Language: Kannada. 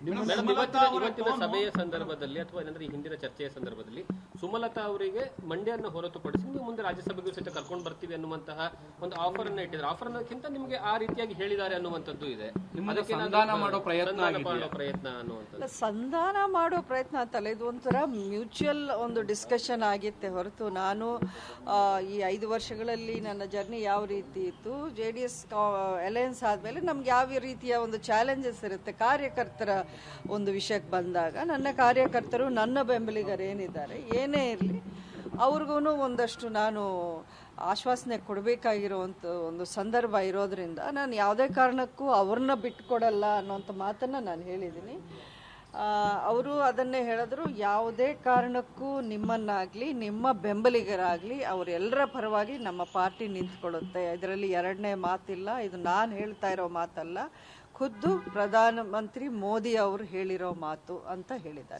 ಮೇಡಮ್, ಇವತ್ತಿನ ಸಭೆಯ ಸಂದರ್ಭದಲ್ಲಿ ಅಥವಾ ಏನಂದ್ರೆ ಈ ಹಿಂದಿನ ಚರ್ಚೆಯ ಸಂದರ್ಭದಲ್ಲಿ ಸುಮಲತಾ ಅವರಿಗೆ ಮಂಡ್ಯನ ಹೊರತುಪಡಿಸಿ ನೀವು ಮುಂದೆ ರಾಜ್ಯಸಭೆಗೂ ಸಹಿತ ಕರ್ಕೊಂಡು ಬರ್ತೀವಿ ಅನ್ನುವಂತಹ ಒಂದು ಆಫರ್ ಅನ್ನ ಇಟ್ಟಿದ್ದಾರೆ. ಆಫರ್ ಅನ್ನೋಕ್ಕಿಂತ ನಿಮಗೆ ಆ ರೀತಿಯಾಗಿ ಹೇಳಿದ್ದಾರೆ ಅನ್ನುವಂಥದ್ದು ಇದೆ. ಸಂಧಾನ ಮಾಡೋ ಪ್ರಯತ್ನ ಅನ್ನುವಂಥದ್ದು ಸಂಧಾನ ಮಾಡೋ ಪ್ರಯತ್ನ ಅಂತಲ್ಲ, ಇದು ಒಂಥರ ಮ್ಯೂಚುವಲ್ ಒಂದು ಡಿಸ್ಕಷನ್ ಆಗಿತ್ತೆ ಹೊರತು ನಾನು ಈ 5 ವರ್ಷಗಳಲ್ಲಿ ನನ್ನ ಜರ್ನಿ ಯಾವ ರೀತಿ ಇತ್ತು, JDS ಅಲಯನ್ಸ್ ಆದಮೇಲೆ ನಮ್ಗೆ ಯಾವ ರೀತಿಯ ಒಂದು ಚಾಲೆಂಜಸ್ ಇರುತ್ತೆ ಕಾರ್ಯಕರ್ತರ ಒಂದು ವಿಷಯಕ್ಕೆ ಬಂದಾಗ, ನನ್ನ ಕಾರ್ಯಕರ್ತರು ನನ್ನ ಬೆಂಬಲಿಗರು ಏನಿದ್ದಾರೆ ಏನೇ ಇರಲಿ ಅವ್ರಿಗೂ ಒಂದಷ್ಟು ನಾನು ಆಶ್ವಾಸನೆ ಕೊಡಬೇಕಾಗಿರುವಂಥ ಒಂದು ಸಂದರ್ಭ ಇರೋದ್ರಿಂದ ನಾನು ಯಾವುದೇ ಕಾರಣಕ್ಕೂ ಅವ್ರನ್ನ ಬಿಟ್ಕೊಡಲ್ಲ ಅನ್ನೋಂಥ ಮಾತನ್ನು ನಾನು ಹೇಳಿದ್ದೀನಿ. ಅವರು ಅದನ್ನೇ ಹೇಳಿದ್ರು, ಯಾವುದೇ ಕಾರಣಕ್ಕೂ ನಿಮ್ಮನ್ನಾಗಲಿ ನಿಮ್ಮ ಬೆಂಬಲಿಗರಾಗಲಿ ಅವರೆಲ್ಲರ ಪರವಾಗಿ ನಮ್ಮ ಪಾರ್ಟಿ ನಿಂತ್ಕೊಳ್ಳುತ್ತೆ. ಇದರಲ್ಲಿ ಎರಡನೇ ಮಾತಿಲ್ಲ. ಇದು ನಾನು ಹೇಳ್ತಾ ಇರೋ ಮಾತಲ್ಲ, ಖುದ್ದು ಪ್ರಧಾನಮಂತ್ರಿ ಮೋದಿ ಅವರು ಹೇಳಿರೋ ಮಾತು ಅಂತ ಹೇಳಿದ್ದಾರೆ.